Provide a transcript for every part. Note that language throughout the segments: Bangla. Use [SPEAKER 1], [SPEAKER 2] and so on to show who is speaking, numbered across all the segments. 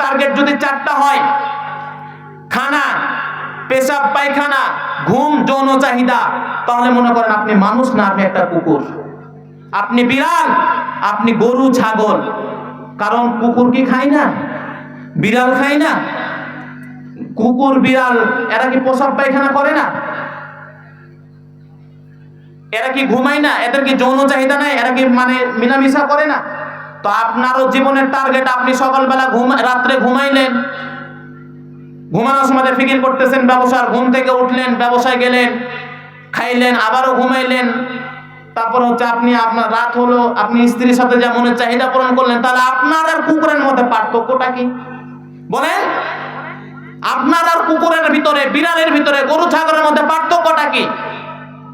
[SPEAKER 1] টার্গেট যদি 4টা হয়, খানা, পেশাব পায়খানা, ঘুম, যৌন চাহিদা, তাহলে মনে করেন আপনি মানুষ না, আপনি একটা কুকুর, আপনি বিড়াল, আপনি গরু ছাগল। কারণ কুকুর কি খায় না? বিড়াল খায় না? কুকুর বিড়াল এরা কি পেশাব পায়খানা করে না? এরা কি ঘুমায় না? এদের কি যৌন চাহিদা নাই? এরা কি মিলামিশা করে না? তো আপনারও জীবনের টার্গেট, আপনি সকালবেলা রাত্রে ঘুমাইলেন, ঘুমানোর সময় ফিকির করতেছেন ব্যবসার, ঘুম থেকে উঠলেন, ব্যবসায় গেলেন, খাইলেন, আবারও ঘুমাইলেন, তারপর হচ্ছে আপনার রাত হলো, আপনি স্ত্রীর সাথে যা মনের চাহিদা পূরণ করলেন। তাহলে আপনার আর কুকুরের মধ্যে পার্থক্যটা কি বলেন? আপনার আর কুকুরের ভিতরে, বিড়ালের ভিতরে, গরু ছাগলের মধ্যে পার্থক্যটা কি?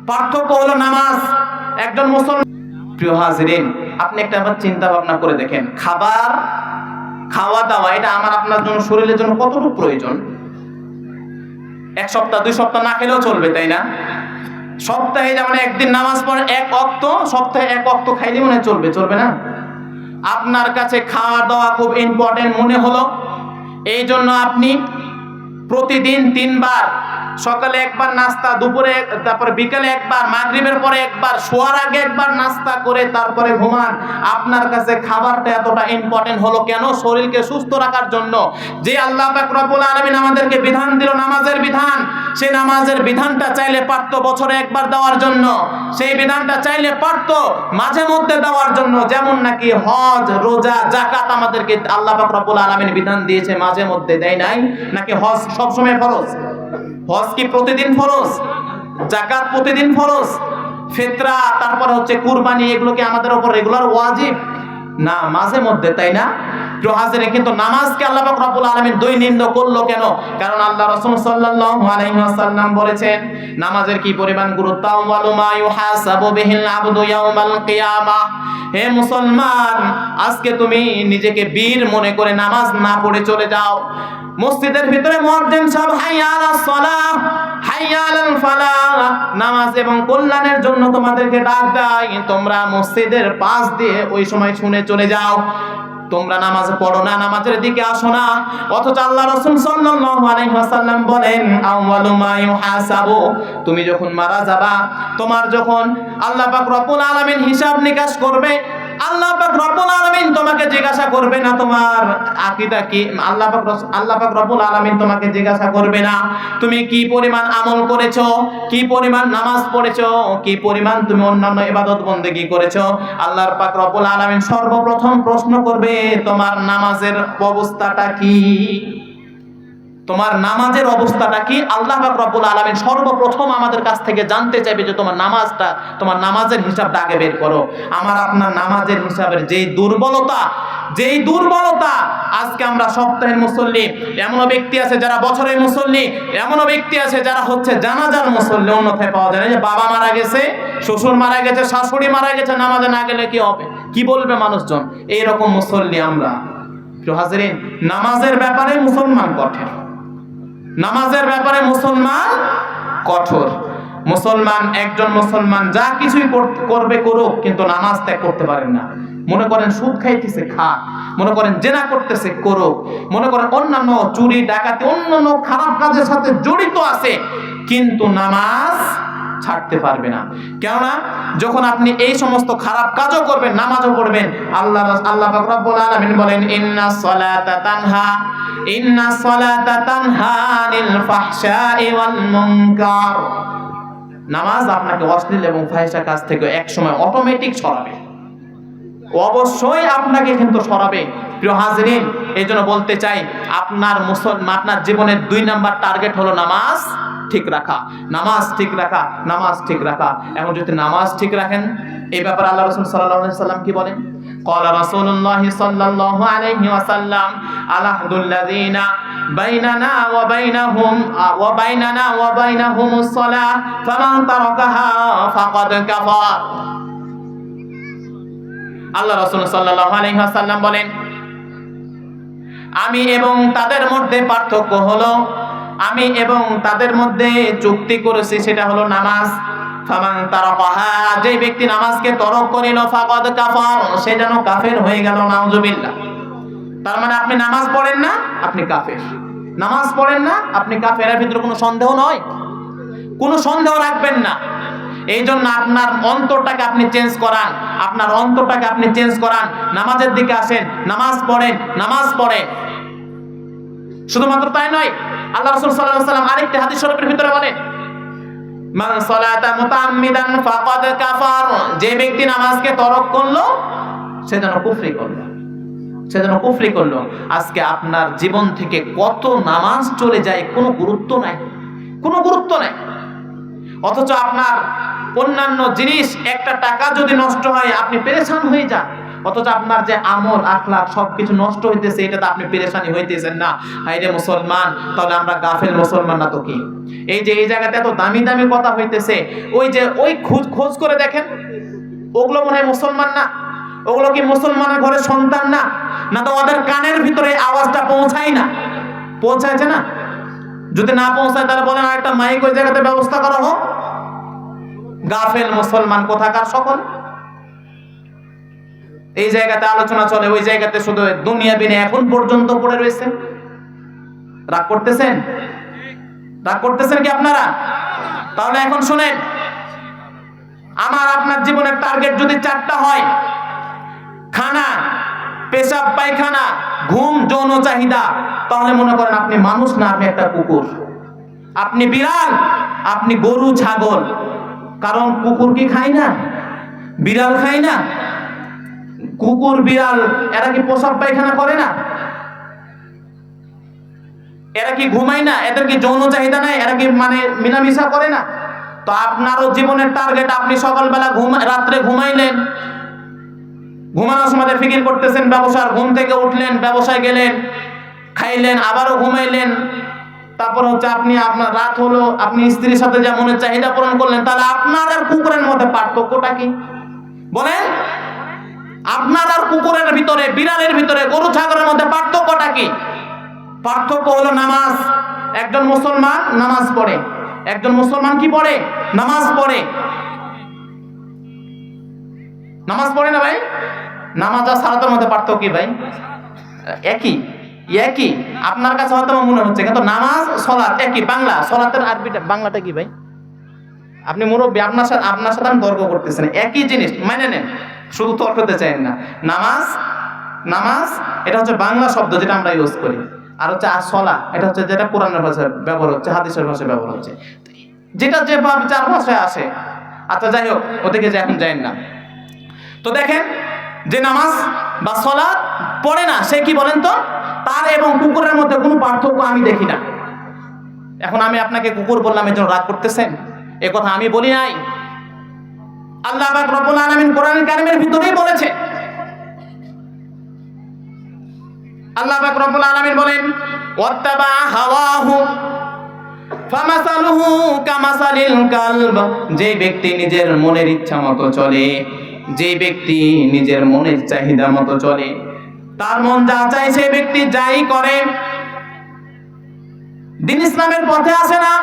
[SPEAKER 1] পার্থক্য হলো নামাজ। একজন মুসলমান, প্রিয় হাজিরিন, আপনি একটা আবার চিন্তা ভাবনা করে দেখেন, খাবার, খাওয়া দাওয়া, এটা আমার আপনার জন্য, শরীরের জন্য কতটুকু প্রয়োজন? 1 সপ্তাহ 2 সপ্তাহ না খেলেও চলবে, তাই না? সপ্তাহে যেমন একদিন নামাজ পড়ে 1 ওয়াক্ত, সপ্তাহে 1 ওয়াক্ত খাইলে মনে চলবে? চলবে না। আপনার কাছে খাওয়া দাওয়া খুব ইম্পর্টেন্ট মনে হলো, এই জন্য আপনি প্রতিদিন 3 বার, সকালে 1 বার নাস্তা, দুপুরে, তারপরে বিকালে 1 বার, মাগরিবের পরে 1 বার, শোয়ার আগে 1 বার নাস্তা করে তারপরে ঘুমান। আপনার কাছে খাবারটা এতটা ইম্পর্টেন্ট হলো কেন? শরীরকে সুস্থ রাখার জন্য। যে আল্লাহ পাক রব্বুল আলামিন আমাদেরকে বিধান দিল, নামাজের বিধান, সেই নামাজের বিধানটা চাইলে পারতো বছরে 1 বার দেওয়ার জন্য, সেই বিধানটা চাইলে পারতো মাঝে মধ্যে দেওয়ার জন্য। যেমন নাকি হজ, রোজা, যাকাত আমাদেরকে আল্লাহ পাক রব্বুল আলামিন বিধান দিয়েছে, মাঝে মধ্যে দেয় নাই। নাকি হজ সবসময় ফরজ? হজ কি প্রতিদিন ফরজ? যাকাত প্রতিদিন ফরজ? ফিতরা, তারপর হচ্ছে কুরবানি, এগুলো কি আমাদের উপর রেগুলার ওয়াজিব? না, মাঝে মধ্যে, তাই না? প্রিয় হাজিরিন, কিন্তু নামাজকে আল্লাহ পাক রব্বুল আলামিন দৈনিক করলো কেন? কারণ আল্লাহ রাসূল সাল্লাল্লাহু আলাইহি ওয়াসাল্লাম বলেছেন নামাজের কি পরিমাণ গুরুত্ব। আউয়ালু মা ইউহাসাবু বিহিল আবদু ইয়াউমাল কিয়ামাহ। হে মুসলমান, আজকে তুমি নিজেকে বীর মনে করে নামাজ না পড়ে চলে যাও। মসজিদের ভিতরে মুয়াজ্জিন সাহেব হাইয়া আলাস সালাহ, হাইয়া আলাল ফালাহ, নামাজ এবং কল্যাণের জন্য তোমাদেরকে ডাক দেয়, তোমরা মসজিদের পাশ দিয়ে ওই সময় শুনে চলে যাও। তোমরা নামাজ পড়ো না, নামাজের দিকে আসো না। অথচ আল্লাহ রাসূল সাল্লাল্লাহু আলাইহি ওয়াসাল্লাম বলেন আউয়ালু মা ইউহাসাবু, তুমি যখন মারা যাবা, তোমার যখন আল্লাহ পাক রব্বুল আলামিন হিসাব নিকাশ করবে, আল্লাহ পাক রব্বুল আলামিন তোমাকে জিজ্ঞাসা করবে না তোমার আকীদা কি, আল্লাহ পাক রব্বুল আলামিন তোমাকে জিজ্ঞাসা করবে না তুমি কি পরিমাণ আমল করেছো, কি পরিমাণ নামাজ পড়েছো, কি পরিমাণ তুমি অন্যান্য ইবাদত বন্দেগী করেছো। আল্লাহ পাক রব্বুল আলামিন সর্বপ্রথম প্রশ্ন করবে তোমার নামাজের অবস্থাটা কি, তোমার নামাজের অবস্থাটা কি। আল্লাহ পাক রব্বুল আলামিন সর্বপ্রথম আমাদের কাছ থেকে জানতে চাইবে যে তোমার নামাজটা, তোমার নামাজের হিসাবটা আগে বের করো। আমার আপনার নামাজের হিসাবের যেই দুর্বলতা আজকে আমরা সপ্তাহের মুসল্লি, এমনও ব্যক্তি আছে যারা বছরের মুসল্লি, এমনও ব্যক্তি আছে যারা হচ্ছে জানাজার মুসল্লি, অন্যথায় পাওয়া যায় না। যে বাবা মারা গেছে, শ্বশুর মারা গেছে, শাশুড়ি মারা গেছে, নামাজে না গেলে কি হবে, কি বলবে মানুষজন, এইরকম মুসল্লি আমরা। প্রিয় হাজিরিন, নামাজের ব্যাপারে মুসলমান কঠোর, নামাজের ব্যাপারে মুসলমান কঠোর। মুসলমান, একজন মুসলমান যা কিছুই করবে করুক, কিন্তু নামাজ ত্যাগ করতে পারেন না। মনে করেন সুদ খাইতেছে খা, মনে করেন জেনা করতেছে করুক, মনে করেন অন্যান্য চুরি ডাকাতি অন্যান্য খারাপ কাজের সাথে জড়িত আছে, কিন্তু নামাজ ছাড়তে পারবে না। কেননা যখন আপনি এই সমস্ত খারাপ কাজও করবেন, নামাজও পড়বেন, আল্লাহ পাক রব্বুল আলামিন বলেন ইন্নাস সালাতা তানহা আনিল ফাহশাই ওয়াল মুনকার। নামাজ আপনাকে অশ্লীল এবং ফাহিশা কাজ থেকে একসময় অটোমেটিক সরাবে, অবশ্যই আপনাকে কিন্তু সরাবে। প্রিয় হাজিরিন, এই জন্য বলতে চাই আপনার জীবনের 2 নাম্বার টার্গেট হলো নামাজ ঠিক রাখা, নামাজ ঠিক রাখা, নামাজ ঠিক রাখা। এখন যদি নামাজ ঠিক রাখেন, এই ব্যাপারে আল্লাহ রাসূল সাল্লাল্লাহু আলাইহি ওয়াসাল্লাম কি বলেন? ক্বালা রাসূলুল্লাহ সাল্লাল্লাহু আলাইহি ওয়াসাল্লাম আলাহদুল লাযিনা বাইনানা ওয়া বাইনাহুমুস সালাহ ফামান তারাকাহা ফাকাদ কাফার। আল্লাহ রাসূল সাল্লাল্লাহু আলাইহি ওয়াসাল্লাম বলেন, আমি এবং তাদের মধ্যে পার্থক্য হলো, আমি এবং তাদের মধ্যে চুক্তি করেছি, সেটা হলো নামাজ। ফামান তারাকাহা, যে ব্যক্তি নামাজকে তরক করিল, ফাকাদ কাফার, সে যেন কাফের হয়ে গেল, নাউজুবিল্লাহ। তার মানে আপনি নামাজ পড়েন না, আপনি কাফের। নামাজ পড়েন না, আপনি কাফের। এর ভিতরে কোনো সন্দেহ নয়, কোনো সন্দেহ রাখবেন না। এই জন্য আপনার অন্তরটাকে আপনি চেঞ্জ করান, আপনার অন্তরটাকে আপনি চেঞ্জ করান। নামাজের দিকে আসেন, নামাজ পড়েন, নামাজ পড়েন। শুধুমাত্র তাই নয়, আল্লাহ রাসূল সাল্লাল্লাহু আলাইহি ওয়াসাল্লাম আরেকটি হাদিস শরীফের ভিতরে বলেন, মান সালাতা মুতাআম্মিদান ফাকাদ কাফার, যে ব্যক্তি নামাজকে তরক করলো সে যেন কুফরি করলো, সে যেন কুফরি করলো। আজকে আপনার জীবন থেকে কত নামাজ চলে যায়, কোনো গুরুত্ব নাই, কোনো গুরুত্ব নাই। অথচ আপনার অন্যান্য জিনিস, একটা টাকা যদি নষ্ট হয় আপনি পেরেশান হয়ে যান, অথচ আপনার যে আমল আখলাক সবকিছু নষ্ট হইতেছে, এটাতে আপনি পেরেশানি হইতেছেন না। হায়রে মুসলমান, তাহলে আমরা গাফেল মুসলমান না তো কি? এই যে এই জায়গাতে এত দামি দামি কথা হইতেছে, ওই যে ওই খোঁজ করে দেখেন, ওগুলো মনে হয় মুসলমান না? ওগুলো কি মুসলমানের ঘরের সন্তান না? না তো ওদের কানের ভিতরে আওয়াজটা পৌঁছায় না? পৌঁছাইছে না? যদি না পৌঁছায় তাহলে বলেন আরেকটা মাইক ওই জায়গাতে ব্যবস্থা করা হোক। গাফেল মুসলমান কোথাকার সকল। এই জায়গাতে আলোচনা চলে, ওই জায়গাতে শুধু দুনিয়া বিনে এখন পর্যন্ত পড়ে রয়েছে। রাগ করতেছেন? রাগ করতেছেন কি আপনারা? তাহলে এখন শুনেন, আমার আপনার জীবনের টার্গেট যদি 4টা হয়, খানা, পেশাব পায়খানা, ঘুম, যৌন চাহিদা, তাহলে মনে করেন আপনি মানুষ না, আপনি একটা কুকুর, আপনি বিড়াল, আপনি গরু ছাগল। কারণ কুকুর কি খায় না? বিড়াল খায় না? কুকুর বিড়াল এরা কি পেশাব পায়খানা করে না? এরা কি ঘুমায় না? এদের কি যৌন চাহিদা নাই? এরা কি মানে মিলামিশা করে না? তো আপনারও জীবনের টার্গেট, আপনি সকালবেলা রাত্রে ঘুমাইলেন, ঘুমানোর সময় ফিকির করতেছেন ব্যবসার, ঘুম থেকে উঠলেন, ব্যবসায় গেলেন, খাইলেন, আবারও ঘুমাইলেন, তারপর হচ্ছে আপনি আপনার রাত হলো, আপনি স্ত্রীর সাথে যা মনের চাহিদা পূরণ করলেন। তাহলে আপনার আর কুকুরের মধ্যে পার্থক্যটা কি বলেন? আপনার আর কুকুরের ভিতরে, বিড়ালের ভিতরে, গরু ছাগলের মধ্যে পার্থক্যটা কি? পার্থক্য হলো নামাজ। একজন মুসলমান নামাজ পড়ে, একজন মুসলমান কি পড়ে? নামাজ পড়ে। নামাজ পড়ে না ভাই? নামাজ আর সালাতের মধ্যে পার্থক্য কি ভাই? একই, একই। আপনার কাছে হয়তো মনে হচ্ছে, কিন্তু নামাজ সালাত একই। বাংলা সালাতের আরবিটা বাংলাটা কি ভাই? আপনি মুরব্বী, আপনার সাথে আমি তর্ক করতেছেন, একই জিনিস মানে নেন, শুধু তর্ক করতে চাই না। নামাজ, নামাজ এটা হচ্ছে বাংলা শব্দ যেটা আমরা ইউজ করি, আর হচ্ছে সলা এটা হচ্ছে যেটা কোরআনের ভাষায় ব্যবহার হচ্ছে, হাদিসের ভাষায় ব্যবহার হচ্ছে, যেটা যেভাবে 4 ভাষায় আসে। আচ্ছা যাই হোক, ওদিকে যে এখন যাই না। তো দেখেন, যে নামাজ বা সালাত পড়ে না সে কি বলেন তো, তার এবং কুকুরের মধ্যে কোনো পার্থক্য আমি দেখি না। এখন আমি আপনাকে কুকুর বললাম, এর জন্য রাগ করতেছেন? এ কথা আমি বলি নাই, আল্লাহ পাক রব্বুল আলামিন কোরআন কারীমের ভিতরেই বলেছে। আল্লাহ পাক রব্বুল আলামিন বলেন, ওয়াত্তাবা হাওয়াহু ফামাসালুহু কামাসালিল কালব, যে ব্যক্তি নিজের মনের ইচ্ছা মতো চলে, যে ব্যক্তি নিজের মনের চাহিদা মতো চলে, তার মন যা চায় সেই ব্যক্তি যাই করে, দিন ইসলামের পথে আসে না,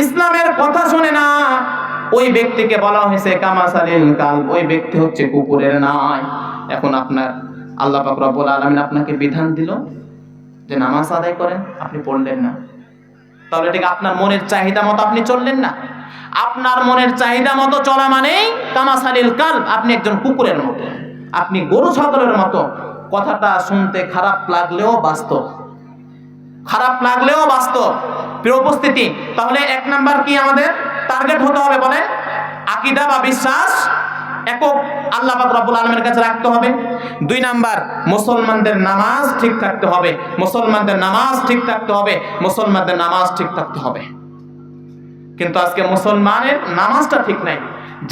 [SPEAKER 1] ইসলামের কথা শুনে না, ওই ব্যক্তিকে বলা হয়েছে কামাসালিল কালব, ওই ব্যক্তি হচ্ছে কুকুরের ন্যায়। এখন আপনার আল্লাহ পাক রব্বুল আলামিন আপনাকে বিধান দিল যে নামাজ আদায় করেন, আপনি পড়লেন না, তাহলে ঠিক আপনার মনের চাহিদা মতো আপনি চললেন না। আপনার মনের চাহিদা মতো চলা মানেই কামাসালিল কালব, আপনি একজন কুকুরের মতো, আপনি গরু ছাগলের মতো। কথাটা শুনতে খারাপ লাগলেও বাস্তব, খারাপ লাগলেও বাস্তব। প্রিয় উপস্থিতি, তাহলে 1 নাম্বার কি আমাদের টার্গেট হতে হবে বলে? আকীদা বা বিশ্বাস একক আল্লাহ পাক রব্বুল আলামিনের কাছে রাখতে হবে। 2 নাম্বার, মুসলমানদের নামাজ ঠিক থাকতে হবে, মুসলমানদের নামাজ ঠিক থাকতে হবে, মুসলমানদের নামাজ ঠিক থাকতে হবে। কিন্তু আজকে মুসলমানের নামাজটা ঠিক নাই।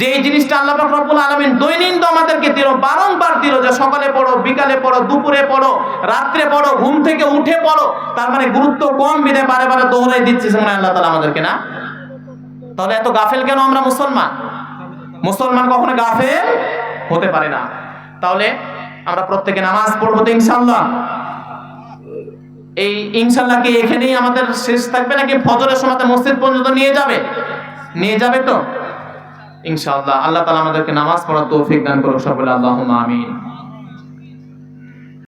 [SPEAKER 1] যে জিনিসটা আল্লাহ পাক রব্বুল আলামিন দৈনিক আমাদেরকে দিল, বারংবার দিল, যে সকালে পড়ো, বিকালে পড়ো, দুপুরে পড়ো, রাত্রে পড়ো, ঘুম থেকে উঠে পড়ো, তার মানে গুরুত্ব কম বিদে বারে বারে দোহরাই দিচ্ছে মনে হয় আল্লাহ তাআলা আমাদেরকে, না? তাহলে এত গাফেল কেন আমরা মুসলমান? মুসলমান কখনো গাফেল হতে পারে না। তাহলে আমরা প্রত্যেকে নামাজ পড়বো তো ইনশাআল্লাহ। এই ইনশাআল্লাহ কি এখানেই আমাদের শেষ থাকবে, নাকি ফজরের সময় মসজিদ পর্যন্ত নিয়ে যাবে? নিয়ে যাবে তো ইনশাআল্লাহ। আল্লাহ তাআলা আমাদেরকে নামাজ পড়ার তৌফিক দান করুন সকলে, আল্লাহুম্মা আমিন।